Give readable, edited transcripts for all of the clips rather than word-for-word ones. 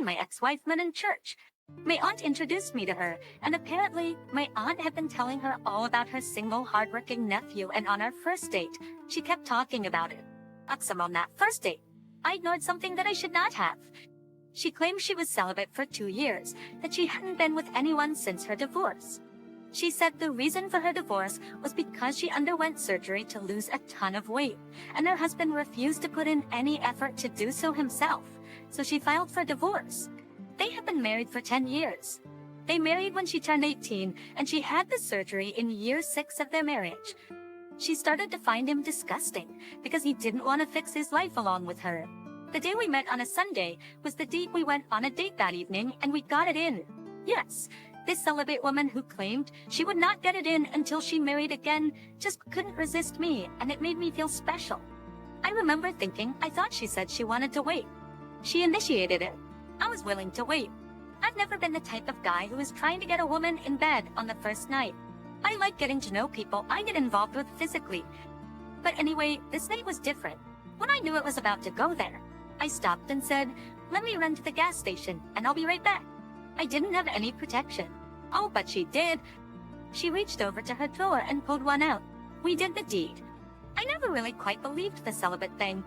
and my ex-wife met in church. My aunt introduced me to her, and apparently, my aunt had been telling her all about her single, hardworking nephew, and on our first date, she kept talking about it. Awesome. On that first date, I ignored something that I should not have. She claimed she was celibate for 2 years, that she hadn't been with anyone since her divorce. She said the reason for her divorce was because she underwent surgery to lose a ton of weight, and her husband refused to put in any effort to do so himself, so she filed for divorce. They had been married for 10 years. They married when she turned 18, and she had the surgery in year 6 of their marriage. She started to find him disgusting because he didn't want to fix his life along with her. The day we met on a Sunday was the date we went on a date that evening, and we got it in. Yes, this celibate woman who claimed she would not get it in until she married again just couldn't resist me, and it made me feel special. I remember thinking I thought she said she wanted to wait. She initiated it. I was willing to wait. I've never been the type of guy who is trying to get a woman in bed on the first night. I like getting to know people I get involved with physically. But anyway, this night was different. When I knew it was about to go there, I stopped and said, "Let me run to the gas station, and I'll be right back." I didn't have any protection. Oh, but she did. She reached over to her drawer and pulled one out. We did the deed. I never really quite believed the celibate thing.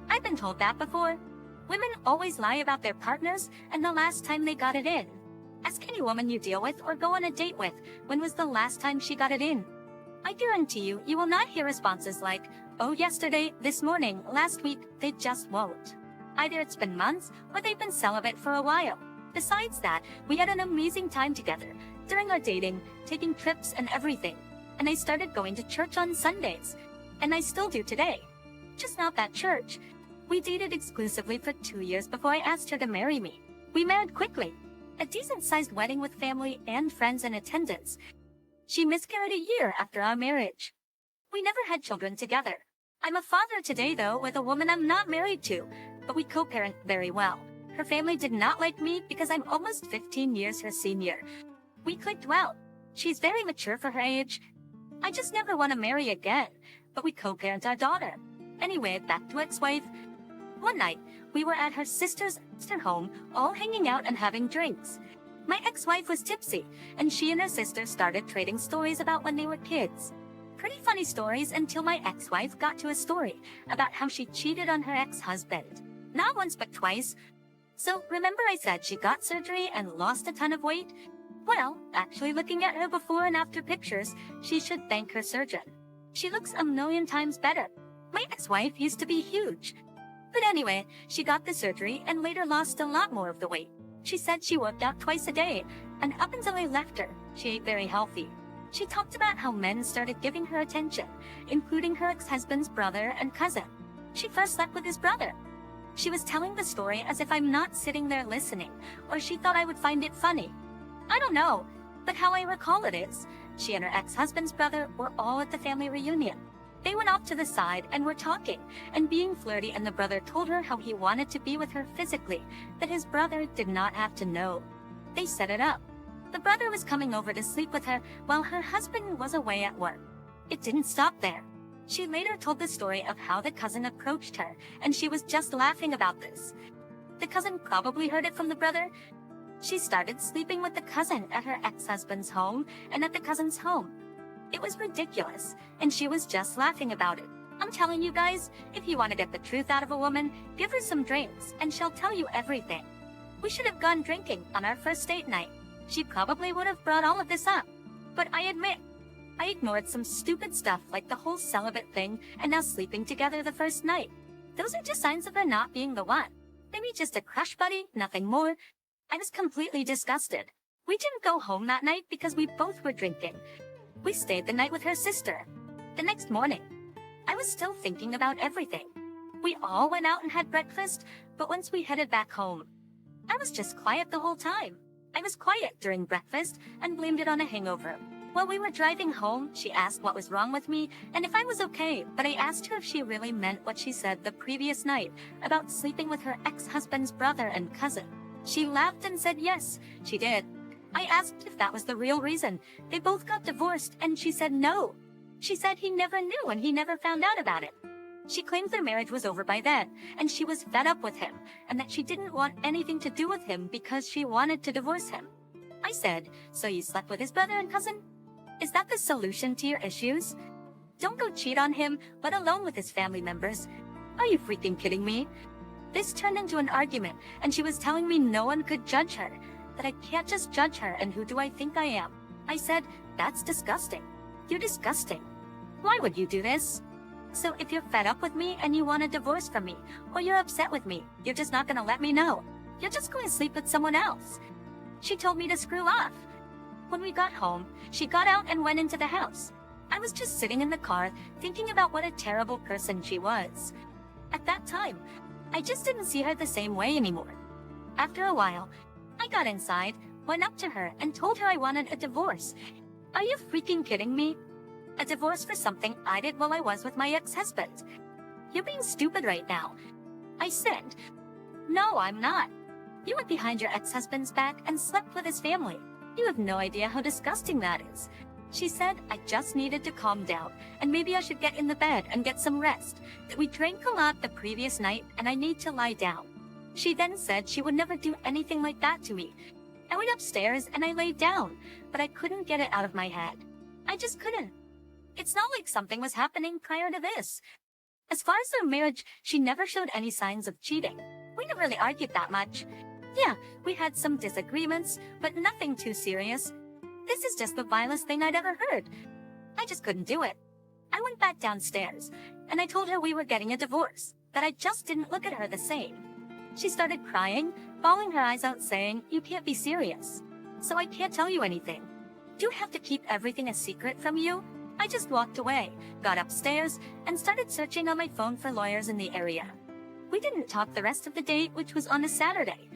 I've been told that before. Women always lie about their partners and the last time they got it in. Ask any woman you deal with or go on a date with, when was the last time she got it in? I guarantee you, you will not hear responses like, "Oh, yesterday, this morning, last week." They just won't. Either it's been months or they've been celibate for a while. Besides that, we had an amazing time together during our dating, taking trips and everything. And I started going to church on Sundays. And I still do today. Just not that church. We dated exclusively for 2 years before I asked her to marry me. We married quickly. A decent-sized wedding with family and friends in attendance. She miscarried a year after our marriage. We never had children together. I'm a father today, though, with a woman I'm not married to, but we co-parent very well. Her family did not like me because I'm almost 15 years her senior. We clicked well. She's very mature for her age. I just never want to marry again, but we co-parent our daughter. Anyway, back to ex-wife. One night, we were at her sister's home, all hanging out and having drinks. My ex-wife was tipsy, and she and her sister started trading stories about when they were kids. Pretty funny stories until my ex-wife got to a story about how she cheated on her ex-husband. Not once but twice. So remember I said she got surgery and lost a ton of weight? Well, actually looking at her before and after pictures, she should thank her surgeon. She looks a million times better. My ex-wife used to be huge. But anyway, she got the surgery and later lost a lot more of the weight. She said she worked out twice a day, and up until I left her, she ate very healthy. She talked about how men started giving her attention, including her ex-husband's brother and cousin. She first slept with his brother. She was telling the story as if I'm not sitting there listening, or she thought I would find it funny. I don't know, but how I recall it is, she and her ex-husband's brother were all at the family reunion. They went off to the side and were talking and being flirty, and the brother told her how he wanted to be with her physically, that his brother did not have to know. They set it up. The brother was coming over to sleep with her while her husband was away at work. It didn't stop there. She later told the story of how the cousin approached her, and she was just laughing about this. The cousin probably heard it from the brother. She started sleeping with the cousin at her ex-husband's home and at the cousin's home. It was ridiculous, and she was just laughing about it. I'm telling you guys, if you want to get the truth out of a woman, give her some drinks, and she'll tell you everything. We should have gone drinking on our first date night. She probably would have brought all of this up. But I admit, I ignored some stupid stuff like the whole celibate thing and now sleeping together the first night. Those are just signs of her not being the one. Maybe just a crush buddy, nothing more. I was completely disgusted. We didn't go home that night because we both were drinking. We stayed the night with her sister. The next morning, I was still thinking about everything. We all went out and had breakfast, but once we headed back home, I was just quiet the whole time. I was quiet during breakfast and blamed it on a hangover. While we were driving home, she asked what was wrong with me and if I was okay, but I asked her if she really meant what she said the previous night about sleeping with her ex-husband's brother and cousin. She laughed and said yes, she did. I asked if that was the real reason. They both got divorced, and she said no. She said he never knew and he never found out about it. She claimed their marriage was over by then, and she was fed up with him, and that she didn't want anything to do with him because she wanted to divorce him. I said, "So you slept with his brother and cousin? Is that the solution to your issues? Don't go cheat on him, let alone with his family members. Are you freaking kidding me?" This turned into an argument, and she was telling me no one could judge her, that I can't just judge her, and who do I think I am? I said, "That's disgusting. You're disgusting. Why would you do this? So if you're fed up with me and you want a divorce from me, or you're upset with me, you're just not gonna let me know. You're just going to sleep with someone else." She told me to screw off. When we got home, she got out and went into the house. I was just sitting in the car thinking about what a terrible person she was. At that time, I just didn't see her the same way anymore. After a while, I got inside, went up to her, and told her I wanted a divorce. Are you freaking kidding me? A divorce for something I did while I was with my ex-husband. You're being stupid right now. I said, "No, I'm not. You went behind your ex-husband's back and slept with his family. You have no idea how disgusting that is." She said I just needed to calm down, and maybe I should get in the bed and get some rest, that we drank a lot the previous night and I need to lie down. She then said she would never do anything like that to me. I went upstairs and I laid down, but I couldn't get it out of my head. I just couldn't. It's not like something was happening prior to this. As far as their marriage, she never showed any signs of cheating. We never really argued that much. Yeah, we had some disagreements, but nothing too serious. This is just the vilest thing I'd ever heard. I just couldn't do it. I went back downstairs, and I told her we were getting a divorce, that I just didn't look at her the same. She started crying, bawling her eyes out, saying, "You can't be serious. So I can't tell you anything. Do you have to keep everything a secret from you?" I just walked away, got upstairs, and started searching on my phone for lawyers in the area. We didn't talk the rest of the day, which was on a Saturday.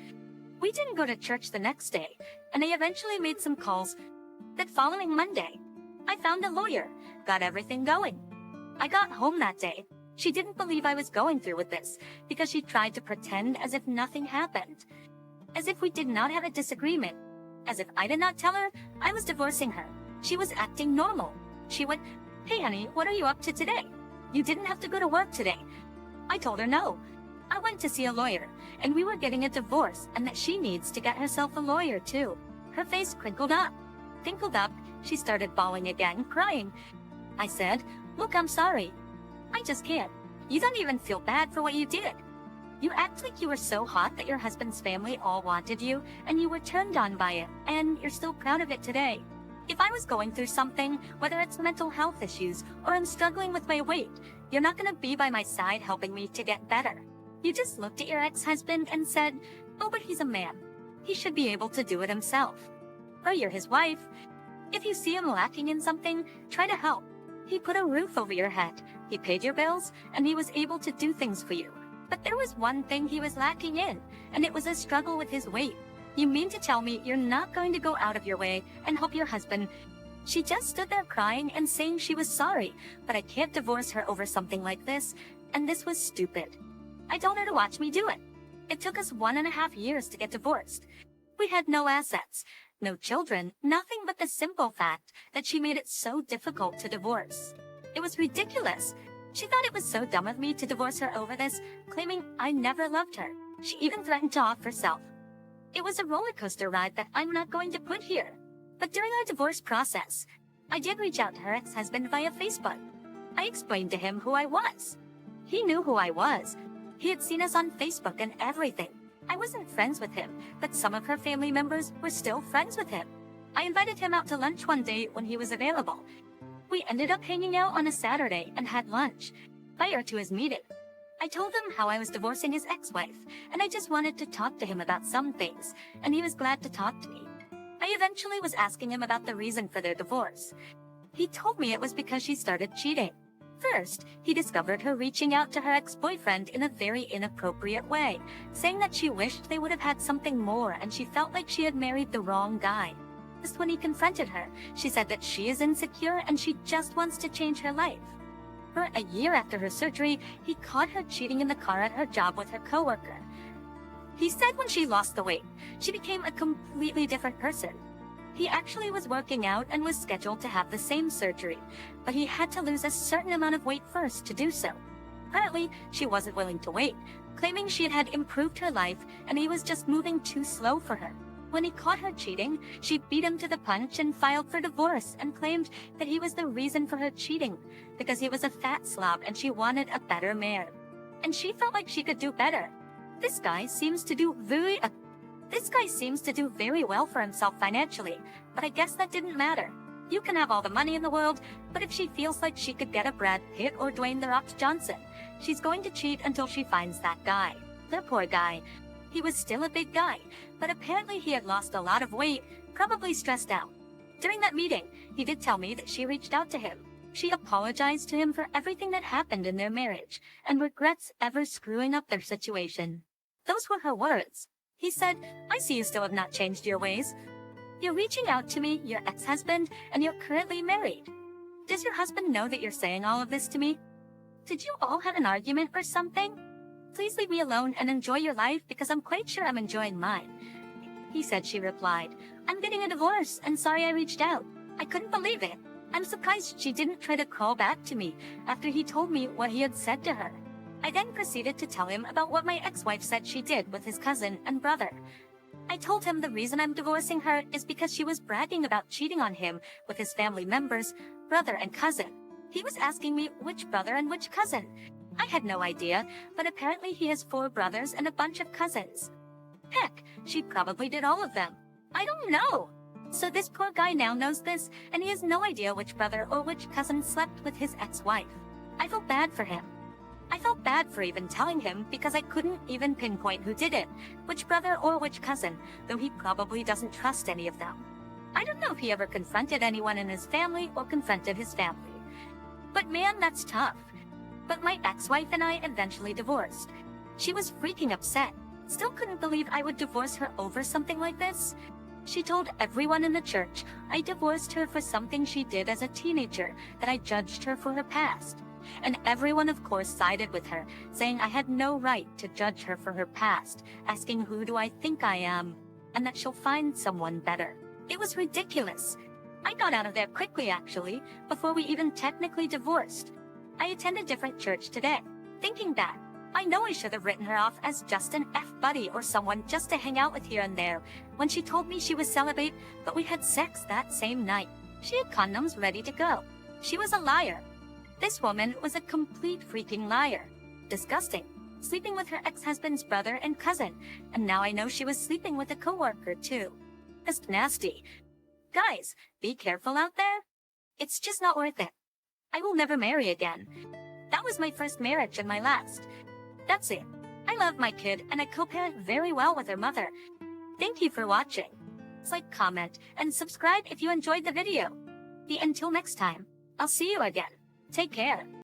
We didn't go to church the next day, and I eventually made some calls. That following Monday, I found a lawyer, got everything going. I got home that day. She didn't believe I was going through with this, because she tried to pretend as if nothing happened. As if we did not have a disagreement. As if I did not tell her I was divorcing her. She was acting normal. She went, "Hey honey, what are you up to today? You didn't have to go to work today." I told her no. I went to see a lawyer, and we were getting a divorce, and that she needs to get herself a lawyer too. Her face crinkled up. She started bawling again, crying. I said, "Look, I'm sorry. I just can't. You don't even feel bad for what you did. You act like you were so hot that your husband's family all wanted you, and you were turned on by it, and you're still proud of it today. If I was going through something, whether it's mental health issues or I'm struggling with my weight, you're not going to be by my side helping me to get better. You just looked at your ex-husband and said, 'Oh, but he's a man. He should be able to do it himself.' Or you're his wife. If you see him lacking in something, try to help. He put a roof over your head, he paid your bills, and he was able to do things for you. But there was one thing he was lacking in, and it was a struggle with his weight. You mean to tell me you're not going to go out of your way and help your husband?" She just stood there crying and saying she was sorry, but I can't divorce her over something like this, and this was stupid. I told her to watch me do it. It took us 1.5 years to get divorced. We had no assets, no children, nothing but the simple fact that she made it so difficult to divorce. It was ridiculous. She thought it was so dumb of me to divorce her over this, claiming I never loved her. She even threatened to off herself. It was a roller coaster ride that I'm not going to put here. But during our divorce process, I did reach out to her ex-husband via Facebook. I explained to him who I was. He knew who I was. He had seen us on Facebook and everything. I wasn't friends with him, but some of her family members were still friends with him. I invited him out to lunch one day when he was available. We ended up hanging out on a Saturday and had lunch. Prior to his meeting, I told him how I was divorcing his ex-wife, and I just wanted to talk to him about some things, and he was glad to talk to me. I eventually was asking him about the reason for their divorce. He told me it was because she started cheating. First, he discovered her reaching out to her ex-boyfriend in a very inappropriate way, saying that she wished they would have had something more and she felt like she had married the wrong guy. Just when he confronted her, she said that she is insecure and she just wants to change her life. For a year after her surgery, he caught her cheating in the car at her job with her coworker. He said when she lost the weight, she became a completely different person. He actually was working out and was scheduled to have the same surgery, but he had to lose a certain amount of weight first to do so. Apparently, she wasn't willing to wait, claiming she had improved her life and he was just moving too slow for her. When he caught her cheating, she beat him to the punch and filed for divorce and claimed that he was the reason for her cheating, because he was a fat slob and she wanted a better man. And she felt like she could do better. This guy seems to do very well for himself financially, but I guess that didn't matter. You can have all the money in the world, but if she feels like she could get a Brad Pitt or Dwayne "The Rock" Johnson, she's going to cheat until she finds that guy. The poor guy. He was still a big guy, but apparently he had lost a lot of weight, probably stressed out. During that meeting, he did tell me that she reached out to him. She apologized to him for everything that happened in their marriage, and regrets ever screwing up their situation. Those were her words. He said, "I see you still have not changed your ways. You're reaching out to me, your ex-husband, and you're currently married. Does your husband know that you're saying all of this to me? Did you all have an argument or something? Please leave me alone and enjoy your life because I'm quite sure I'm enjoying mine." He said. She replied, "I'm getting a divorce and sorry I reached out. I couldn't believe it. I'm surprised she didn't try to call back to me after he told me what he had said to her." I then proceeded to tell him about what my ex-wife said she did with his cousin and brother. I told him the reason I'm divorcing her is because she was bragging about cheating on him with his family members, brother and cousin. He was asking me which brother and which cousin. I had no idea, but apparently he has 4 brothers and a bunch of cousins. Heck, she probably did all of them. I don't know. So this poor guy now knows this, and he has no idea which brother or which cousin slept with his ex-wife. I felt bad for him. I felt bad for even telling him because I couldn't even pinpoint who did it, which brother or which cousin, though he probably doesn't trust any of them. I don't know if he ever confronted anyone in his family or confronted his family. But man, that's tough. But my ex-wife and I eventually divorced. She was freaking upset. Still couldn't believe I would divorce her over something like this. She told everyone in the church I divorced her for something she did as a teenager, that I judged her for her past. And everyone, of course, sided with her, saying I had no right to judge her for her past, asking who do I think I am, and that she'll find someone better. It was ridiculous. I got out of there quickly, actually, before we even technically divorced. I attend a different church today. Thinking back, I know I should have written her off as just an F-buddy or someone just to hang out with here and there, when she told me she was celibate, but we had sex that same night. She had condoms ready to go. She was a liar. This woman was a complete freaking liar. Disgusting. Sleeping with her ex-husband's brother and cousin, and now I know she was sleeping with a coworker too. Just nasty. Guys, be careful out there. It's just not worth it. I will never marry again. That was my first marriage and my last. That's it. I love my kid and I co-parent very well with her mother. Thank you for watching. Like, comment, and subscribe if you enjoyed the video. Until next time, I'll see you again. Take care.